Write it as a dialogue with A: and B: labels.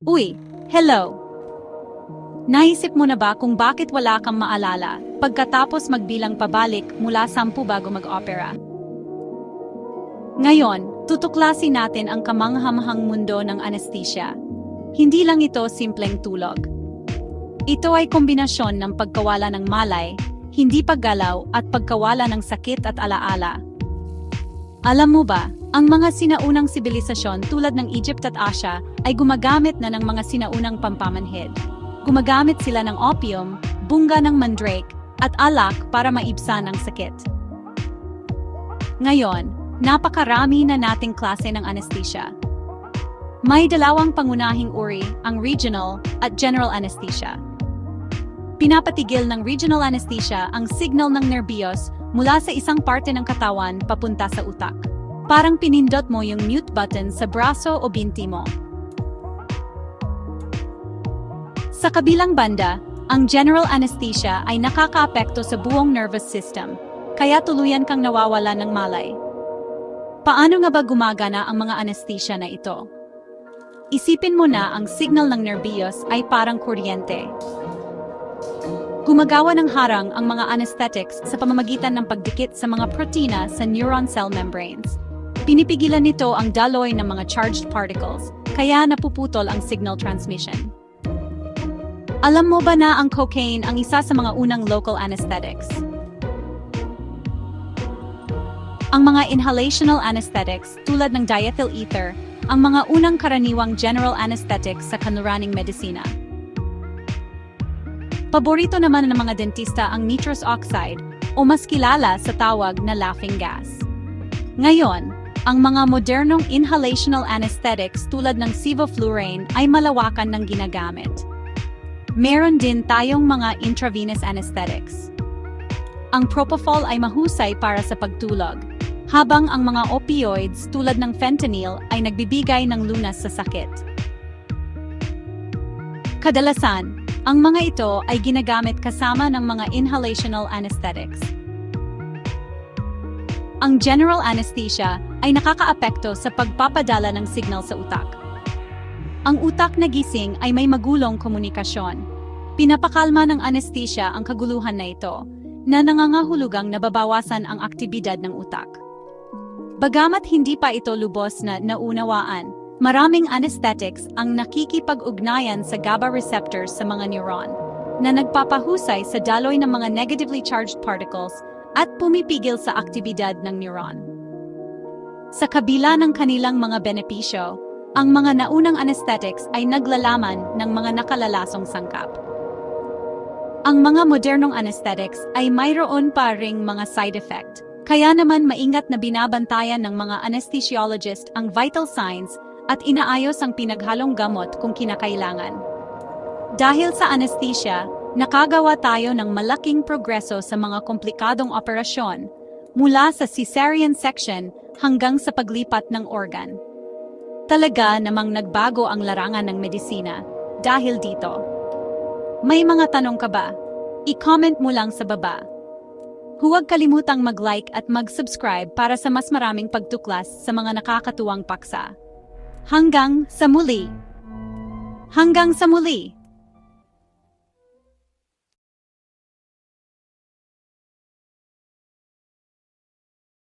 A: Uy, hello! Naisip mo na ba kung bakit wala kang maalala pagkatapos magbilang pabalik mula 10 bago mag-opera? Ngayon, tutuklasin natin ang kamanghamahang mundo ng anesthesia. Hindi lang ito simpleng tulog. Ito ay kombinasyon ng pagkawala ng malay, hindi paggalaw at pagkawala ng sakit at alaala. Alam mo ba, ang mga sinaunang sibilisasyon tulad ng Egypt at Asia ay gumagamit na ng mga sinaunang pampamanhid. Gumagamit sila ng opium, bunga ng mandrake, at alak para maibsan ang sakit. Ngayon, napakarami na nating klase ng anesthesia. May dalawang pangunahing uri, ang regional at general anesthesia. Pinapatigil ng regional anesthesia ang signal ng nerbiyos mula sa isang parte ng katawan papunta sa utak. Parang pinindot mo yung mute button sa braso o binti mo. Sa kabilang banda, ang general anesthesia ay nakakaapekto sa buong nervous system, kaya tuluyan kang nawawala ng malay. Paano nga ba gumagana ang mga anesthesia na ito? Isipin mo na ang signal ng nerbiyos ay parang kuryente. Gumagawa ng harang ang mga anesthetics sa pamamagitan ng pagdikit sa mga protina sa neuron cell membranes. Pinipigilan nito ang daloy ng mga charged particles, kaya napuputol ang signal transmission. Alam mo ba na ang cocaine ang isa sa mga unang local anesthetics? Ang mga inhalational anesthetics tulad ng diethyl ether, ang mga unang karaniwang general anesthetics sa kanluraning medisina. Paborito naman ng mga dentista ang nitrous oxide o mas kilala sa tawag na laughing gas. Ngayon, ang mga modernong inhalational anesthetics tulad ng sevoflurane ay malawakan ng ginagamit. Meron din tayong mga intravenous anesthetics. Ang propofol ay mahusay para sa pagtulog, habang ang mga opioids tulad ng fentanyl ay nagbibigay ng lunas sa sakit. Kadalasan, ang mga ito ay ginagamit kasama ng mga inhalational anesthetics. Ang general anesthesia ay nakakaapekto sa pagpapadala ng signal sa utak. Ang utak na gising ay may magulong komunikasyon. Pinapakalma ng anesthesia ang kaguluhan na ito, na nangangahulugang nababawasan ang aktibidad ng utak. Bagamat hindi pa ito lubos na naunawaan, maraming anesthetics ang nakikipag-ugnayan sa GABA receptors sa mga neuron, na nagpapahusay sa daloy ng mga negatively charged particles at pumipigil sa aktibidad ng neuron. Sa kabila ng kanilang mga benepisyo, ang mga naunang anesthetics ay naglalaman ng mga nakalalasong sangkap. Ang mga modernong anesthetics ay mayroon pa ring mga side effect, kaya naman maingat na binabantayan ng mga anesthesiologist ang vital signs at inaayos ang pinaghalong gamot kung kinakailangan. Dahil sa anesthesia, nakagawa tayo ng malaking progreso sa mga komplikadong operasyon, mula sa cesarean section hanggang sa paglipat ng organ. Talaga namang nagbago ang larangan ng medisina dahil dito. May mga tanong ka ba? I-comment mo lang sa baba. Huwag kalimutang mag-like at mag-subscribe para sa mas maraming pagtuklas sa mga nakakatuwang paksa. Hanggang sa muli! Hanggang sa muli!